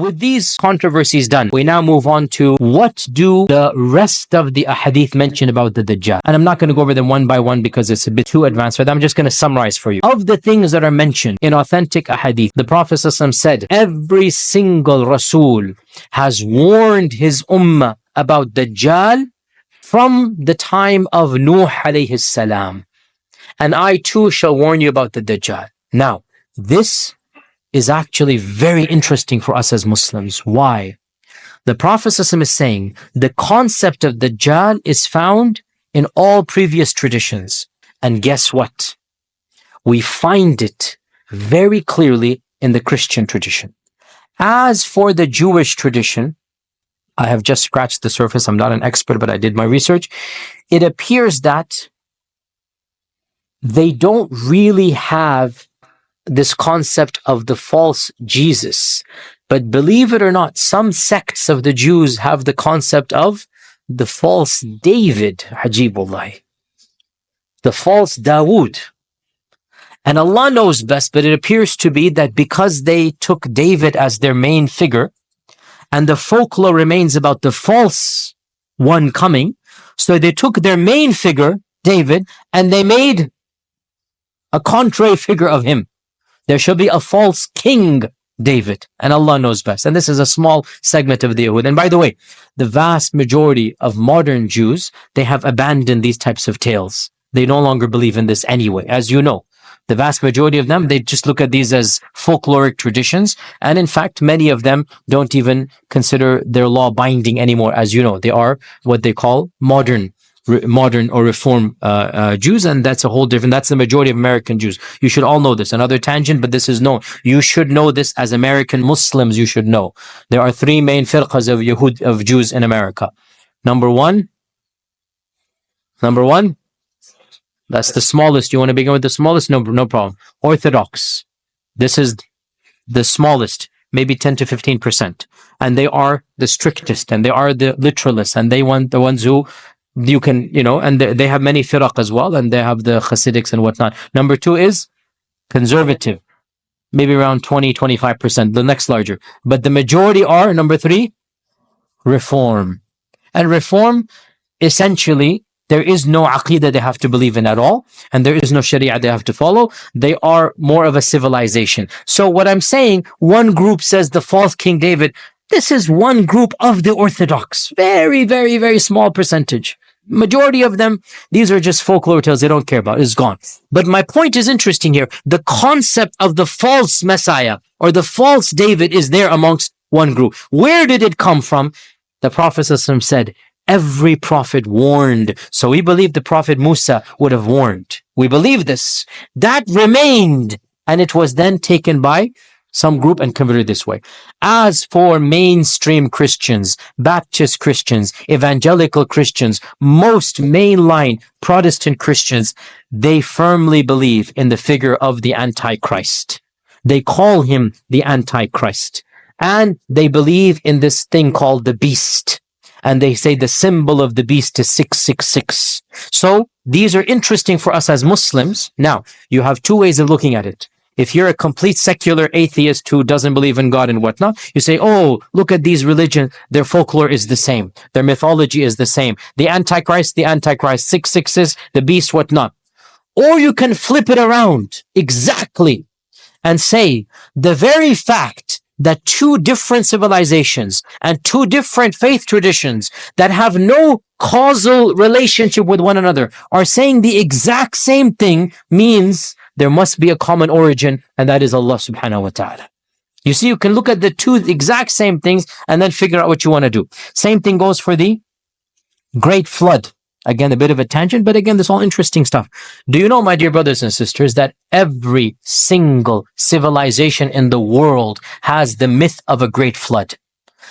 With these controversies done, we now move on to what do the rest of the ahadith mention about the Dajjal. And I'm not going to go over them one by one because it's a bit too advanced for that. I'm just going to summarize for you. Of the things that are mentioned in authentic ahadith, the Prophet ﷺ said, every single Rasul has warned his ummah about Dajjal from the time of Nuh alayhi salam. And I too shall warn you about the Dajjal. Now, this is actually very interesting for us as Muslims. Why? The Prophet ﷺ is saying the concept of Dajjal is found in all previous traditions. And guess what? We find it very clearly in the Christian tradition. As for the Jewish tradition, I have just scratched the surface. I'm not an expert, but I did my research. It appears that they don't really have this concept of the false Jesus. But believe it or not, some sects of the Jews have the concept of the false David, Hajibullah, the false Dawood. And Allah knows best, but it appears to be that because they took David as their main figure, and the folklore remains about the false one coming, so they took their main figure, David, and they made a contrary figure of him. There shall be a false king, David, and Allah knows best. And this is a small segment of the Yahud. And by the way, the vast majority of modern Jews, they have abandoned these types of tales. They no longer believe in this anyway, as you know. The vast majority of them, they just look at these as folkloric traditions. And in fact, many of them don't even consider their law binding anymore. As you know, they are what they call modern or reform Jews, and that's a whole different, that's the majority of American Jews. You should all know this. Another tangent, but this is known. You should know this as American Muslims, you should know. There are three main firqas of Jews in America. Number one, that's the smallest. You want to begin with the smallest? No problem. Orthodox. This is the smallest, maybe 10 to 15%. And they are the strictest, and they are the literalists, and they want the ones who you can, and they have many firaq as well, and they have the Hasidics and whatnot. Number two is conservative, maybe around 20-25%, the next larger. But the majority are, number three, reform. And reform, essentially, there is no aqeedah they have to believe in at all, and there is no sharia they have to follow. They are more of a civilization. So what I'm saying, one group says the false King David. This is one group of the Orthodox. Very, very, very small percentage. Majority of them, these are just folklore tales they don't care about. It's gone. But my point is interesting here. The concept of the false Messiah or the false David is there amongst one group. Where did it come from? The Prophet ﷺ said, every prophet warned. So we believe the Prophet Musa would have warned. We believe this. That remained. And it was then taken by some group and converted this way. As for mainstream Christians, Baptist Christians, evangelical Christians, most mainline Protestant Christians, they firmly believe in the figure of the Antichrist. They call him the Antichrist. And they believe in this thing called the beast. And they say the symbol of the beast is 666. So these are interesting for us as Muslims. Now, you have two ways of looking at it. If you're a complete secular atheist who doesn't believe in God and whatnot, you say, oh, look at these religions. Their folklore is the same. Their mythology is the same. The Antichrist, 666, the beast, whatnot. Or you can flip it around exactly and say the very fact that two different civilizations and two different faith traditions that have no causal relationship with one another are saying the exact same thing means there must be a common origin, and that is Allah subhanahu wa ta'ala. You see, you can look at the two exact same things and then figure out what you want to do. Same thing goes for the Great Flood. Again, a bit of a tangent, but again, this is all interesting stuff. Do you know, my dear brothers and sisters, that every single civilization in the world has the myth of a great flood?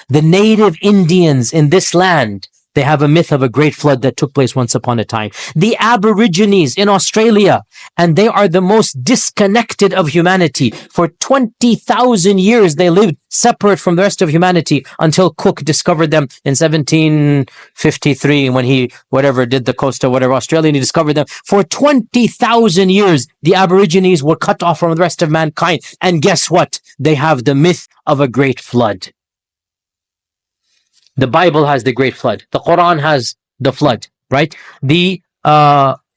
The native Indians in this land, they have a myth of a great flood that took place once upon a time. The Aborigines in Australia, and they are the most disconnected of humanity. For 20,000 years, they lived separate from the rest of humanity until Cook discovered them in 1753 when he, did the coast of Australia, and he discovered them. For 20,000 years, the Aborigines were cut off from the rest of mankind. And guess what? They have the myth of a great flood. The Bible has the great flood. The Quran has the flood, right? The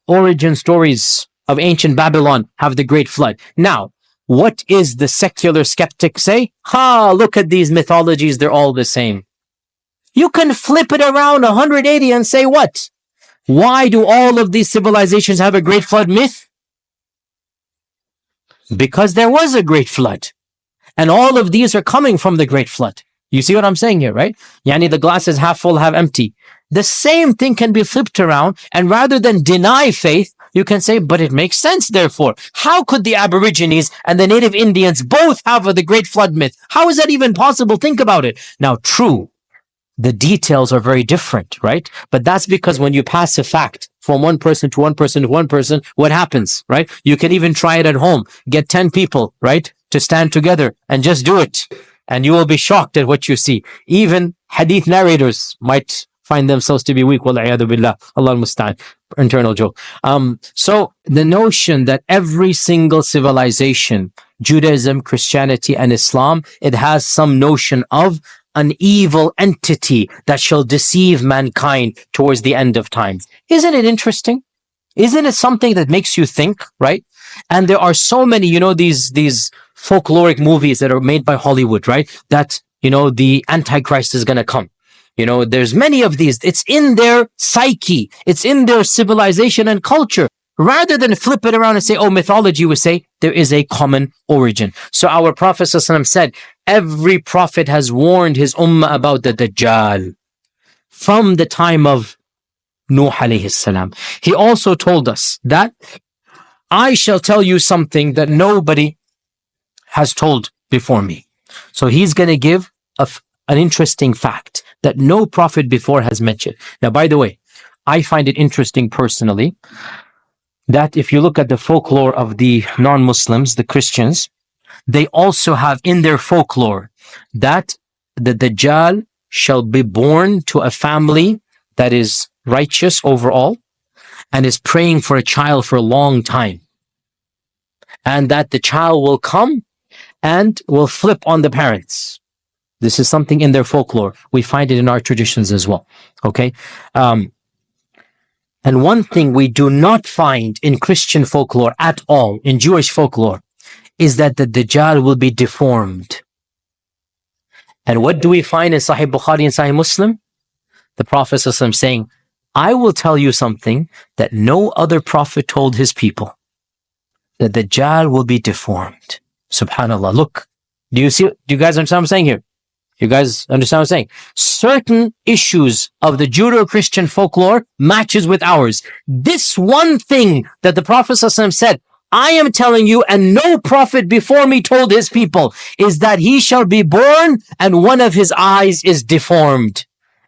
origin stories of ancient Babylon have the great flood. Now, what is the secular skeptic say? Look at these mythologies, they're all the same. You can flip it around 180 and say what? Why do all of these civilizations have a great flood myth? Because there was a great flood. And all of these are coming from the great flood. You see what I'm saying here, right? Yani the glass is half full, half empty. The same thing can be flipped around, and rather than deny faith, you can say, but it makes sense, therefore. How could the Aborigines and the native Indians both have the great flood myth? How is that even possible? Think about it. Now, true, the details are very different, right? But that's because when you pass a fact from one person to one person to one person, what happens, right? You can even try it at home. Get 10 people, right, to stand together and just do it. And you will be shocked at what you see. Even hadith narrators might find themselves to be weak. Wal'iyadu billah. Allah al-musta'an. Internal joke. So the notion that every single civilization, Judaism, Christianity, and Islam, it has some notion of an evil entity that shall deceive mankind towards the end of time. Isn't it interesting? Isn't it something that makes you think, right? And there are so many, these folkloric movies that are made by Hollywood, right? That, the Antichrist is going to come. There's many of these. It's in their psyche. It's in their civilization and culture. Rather than flip it around and say, mythology would say there is a common origin. So our Prophet ﷺ said, every prophet has warned his ummah about the Dajjal from the time of Nuh alayhi salam. He also told us that I shall tell you something that nobody has told before me. So he's going to give an interesting fact that no prophet before has mentioned. Now, by the way, I find it interesting personally that if you look at the folklore of the non-Muslims, the Christians, they also have in their folklore that the Dajjal shall be born to a family that is righteous overall and is praying for a child for a long time. And that the child will come and will flip on the parents. This is something in their folklore. We find it in our traditions as well. Okay? And one thing we do not find in Christian folklore at all, in Jewish folklore, is that the Dajjal will be deformed. And what do we find in Sahih Bukhari and Sahih Muslim? The Prophet ﷺ saying, I will tell you something that no other prophet told his people. The Dajjal will be deformed. Subhanallah. Look, do you guys understand what I'm saying here? You guys understand what I'm saying? Certain issues of the Judeo-Christian folklore matches with ours. This one thing that the Prophet ﷺ said, I am telling you, and no prophet before me told his people, is that he shall be born and one of his eyes is deformed.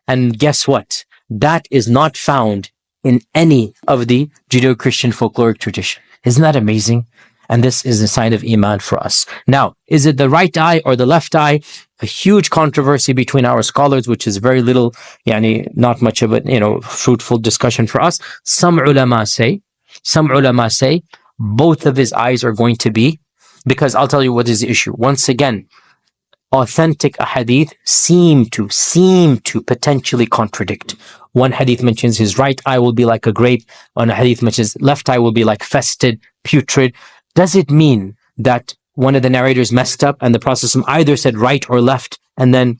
And guess what? That is not found in any of the Judeo-Christian folkloric tradition. Isn't that amazing? And this is a sign of Iman for us. Now, is it the right eye or the left eye? A huge controversy between our scholars, which is very little, not much of a, fruitful discussion for us. Some ulama say, both of his eyes are going to be, because I'll tell you what is the issue. Once again, authentic ahadith seem to potentially contradict. One hadith mentions his right eye will be like a grape. One hadith mentions left eye will be like fested, putrid. Does it mean that one of the narrators messed up and the Prophet either said right or left, and then,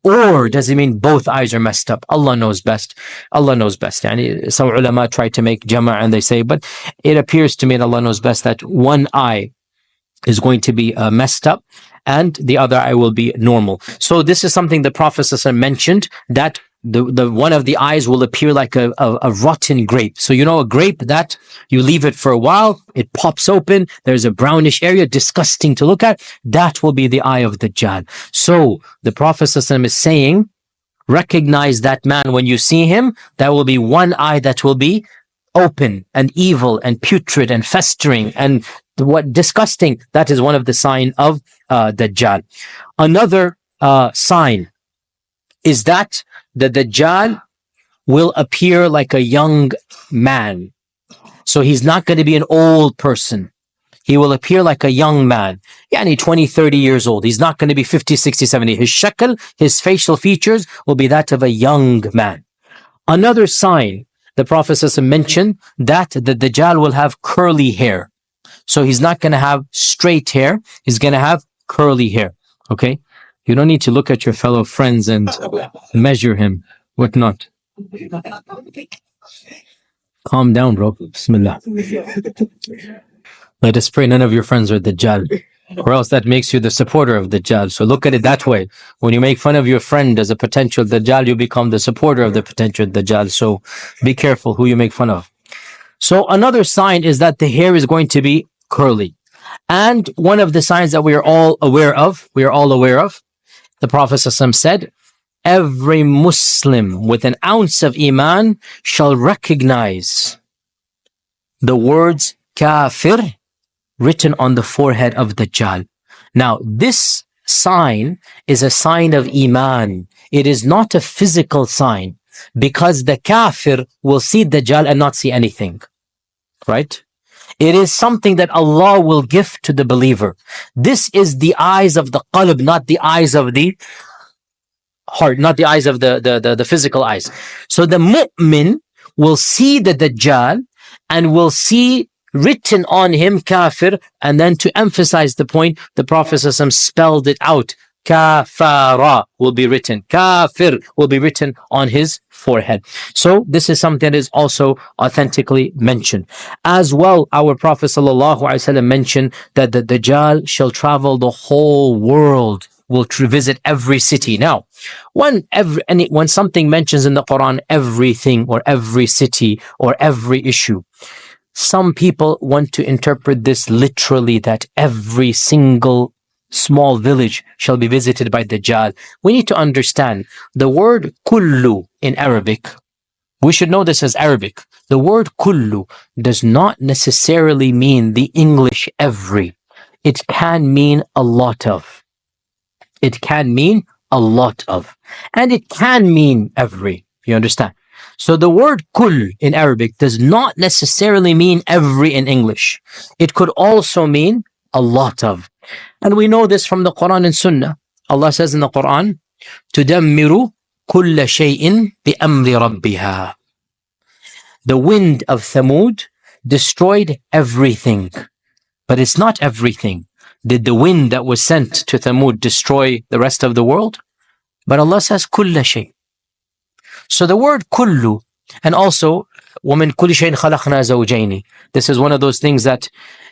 or does it mean both eyes are messed up? Allah knows best. Allah knows best. Some ulama try to make jama' and they say, but it appears to me, and Allah knows best, that one eye is going to be messed up and the other eye will be normal. So this is something the Prophet mentioned, that the one of the eyes will appear like a rotten grape. So a grape that you leave it for a while, it pops open, there's a brownish area, disgusting to look at. That will be the eye of Dajjal. So the Prophet is saying, recognize that man when you see him. That will be one eye that will be open and evil and putrid and festering and what disgusting. That is one of the sign of Dajjal. Another sign is that the Dajjal will appear like a young man. So he's not going to be an old person. He will appear like a young man. Yani 20, 30 years old. He's not going to be 50, 60, 70. His shakl, his facial features will be that of a young man. Another sign, the Prophet ﷺ mentioned that the Dajjal will have curly hair. So he's not going to have straight hair. He's going to have curly hair. Okay? You don't need to look at your fellow friends and measure him. Whatnot. Calm down, bro. Bismillah. Let us pray none of your friends are Dajjal, or else that makes you the supporter of Dajjal. So look at it that way. When you make fun of your friend as a potential Dajjal, you become the supporter of the potential Dajjal. So be careful who you make fun of. So another sign is that the hair is going to be curly. And one of the signs that we are all aware of, the Prophet ﷺ said, every Muslim with an ounce of Iman shall recognize the words kafir written on the forehead of Dajjal. Now, this sign is a sign of Iman. It is not a physical sign, because the kafir will see Dajjal and not see anything. Right? It is something that Allah will give to the believer. This is the eyes of the qalb, not the eyes of the heart, not the eyes of the physical eyes. So the mu'min will see the Dajjal and will see written on him kafir, and then to emphasize the point, the Prophet ﷺ spelled it out. Kafara will be written. Kafir will be written on his forehead. So this is something that is also authentically mentioned. As well, our Prophet ﷺ mentioned that the Dajjal shall travel the whole world, will visit every city. Now, when something mentions in the Quran everything or every city or every issue, some people want to interpret this literally, that every single small village shall be visited by Dajjal. We need to understand the word kullu in Arabic. We should know this as Arabic. The word kullu does not necessarily mean the English every. It can mean a lot of. It can mean a lot of. And it can mean every. You understand? So the word kull in Arabic does not necessarily mean every in English. It could also mean a lot of. And we know this from the Quran and Sunnah. Allah says in the Quran, تُدَمِّرُ كُلَّ شَيْءٍ بِأَمْرِ رَبِّهَا. The wind of Thamud destroyed everything. But it's not everything. Did the wind that was sent to Thamud destroy the rest of the world? But Allah says, كُلَّ شَيْءٍ. So the word kullu, and also وَمِن كُلِّ شَيْءٍ خَلَقْنَا زَوْجَيْنِ. This is one of those things that,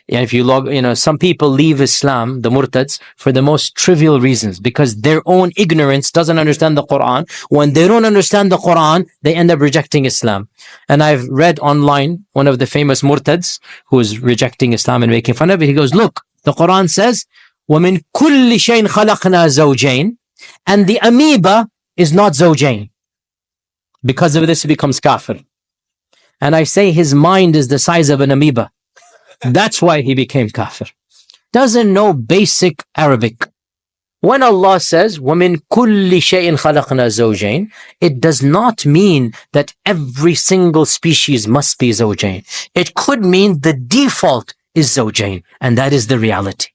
if you some people leave Islam, the murtads, for the most trivial reasons, because their own ignorance doesn't understand the Quran. When they don't understand the Quran, they end up rejecting Islam. And I've read online one of the famous murtads who is rejecting Islam and making fun of it. He goes, look, the Quran says, وَمِن كُلِّ شَيْءٍ خَلَقْنَا زَوْجَيْنِ, and the amoeba is not zawjain. Because of this, he becomes kafir. And I say his mind is the size of an amoeba. That's why he became kafir. Doesn't know basic Arabic. When Allah says, وَمِن كُلِّ شَيْءٍ خَلَقْنَا زَوْجَيْنِ, it does not mean that every single species must be zawjain. It could mean the default is zawjain, and that is the reality.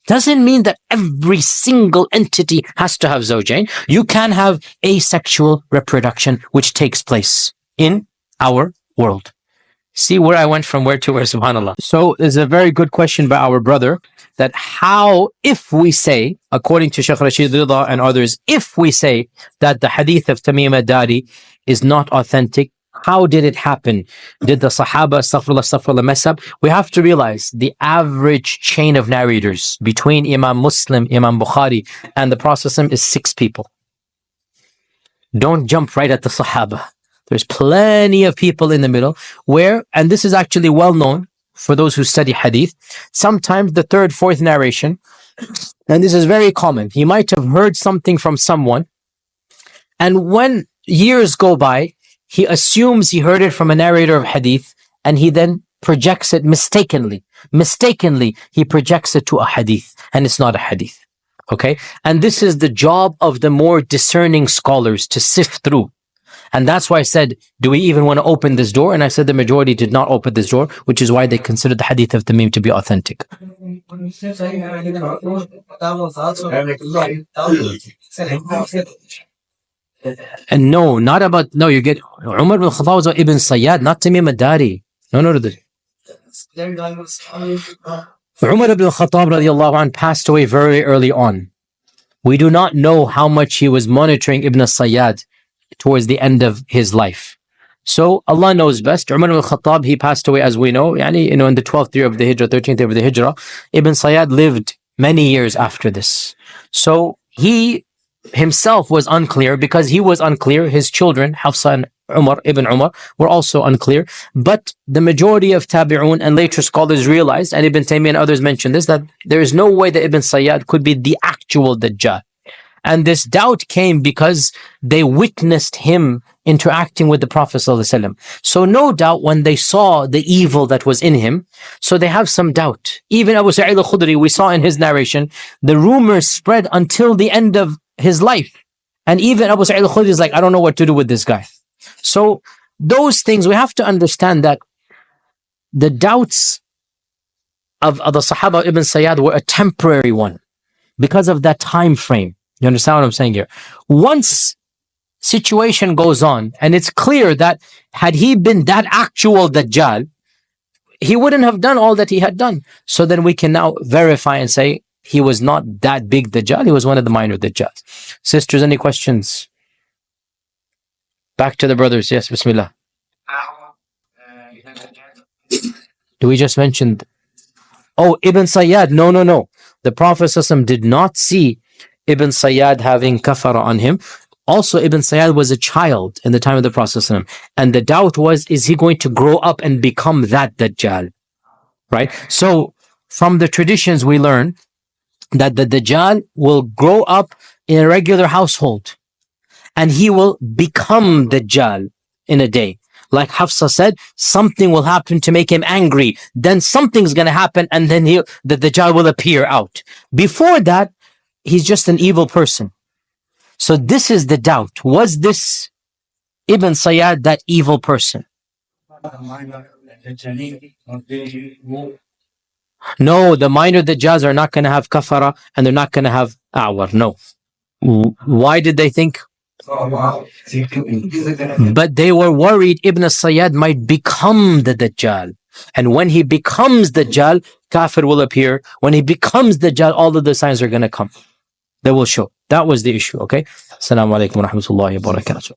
Doesn't mean that every single entity has to have zawjain. You can have asexual reproduction, which takes place in our world. See where I went from where to where, subhanAllah. So there's a very good question by our brother, that how, if we say, according to Shaykh Rashid Rida and others, if we say that the hadith of Tamim ad-Dari is not authentic, how did it happen? Did the Sahaba, astaghfirullah, mess up? We have to realize the average chain of narrators between Imam Muslim, Imam Bukhari, and the Prophet is 6 people. Don't jump right at the Sahaba. There's plenty of people in the middle where, and this is actually well known for those who study hadith, sometimes the 3rd, 4th narration, and this is very common, he might have heard something from someone, and when years go by, he assumes he heard it from a narrator of hadith, and he then projects it mistakenly. Mistakenly, he projects it to a hadith, and it's not a hadith. Okay? And this is the job of the more discerning scholars, to sift through. And that's why I said, do we even want to open this door? And I said the majority did not open this door, which is why they considered the hadith of Tamim to be authentic. And no, not about, no, you get Umar ibn Khattab was Ibn Sayyad, not Tamim ad-Dari. No. Umar ibn Khattab radiallahu anh passed away very early on. We do not know how much he was monitoring Ibn Sayyad towards the end of his life. So Allah knows best. Umar ibn Khattab, he passed away, as we know, in the 12th year of the Hijrah, 13th year of the Hijrah. Ibn Sayyad lived many years after this. So he himself was unclear. Because he was unclear, his children, Hafsa and Ibn Umar, were also unclear. But the majority of Tabi'un and later scholars realized, and Ibn Taymiyyah and others mentioned this, that there is no way that Ibn Sayyad could be the actual Dajjal. And this doubt came because they witnessed him interacting with the Prophet ﷺ. So no doubt when they saw the evil that was in him, so they have some doubt. Even Abu Sa'id al-Khudri, we saw in his narration, the rumors spread until the end of his life. And even Abu Sa'id al-Khudri is like, I don't know what to do with this guy. So those things, we have to understand that the doubts of the Sahaba Ibn Sayyad were a temporary one because of that time frame. You understand what I'm saying here? Once situation goes on and it's clear that had he been that actual Dajjal, he wouldn't have done all that he had done. So then we can now verify and say he was not that big Dajjal, he was one of the minor Dajjals. Sisters, any questions? Back to the brothers. Yes, Bismillah. Do we just mention? Oh, Ibn Sayyad. No. The Prophet ﷺ did not see Ibn Sayyad having kafara on him. Also, Ibn Sayyad was a child in the time of the Prophet ﷺ. And the doubt was, is he going to grow up and become that Dajjal? Right? So, from the traditions we learn that the Dajjal will grow up in a regular household. And he will become Dajjal in a day. Like Hafsa said, something will happen to make him angry. Then something's going to happen and then the Dajjal will appear out. Before that, he's just an evil person. So this is the doubt. Was this Ibn Sayyad that evil person? No, the minor Dajjals are not going to have kafara and they're not going to have a'war. No. Why did they think? But they were worried Ibn Sayyad might become the Dajjal. And when he becomes Dajjal, kafir will appear. When he becomes Dajjal, all of the signs are going to come. They will show. That was the issue, okay? Assalamu alaikum wa rahmatullahi wa barakatuh.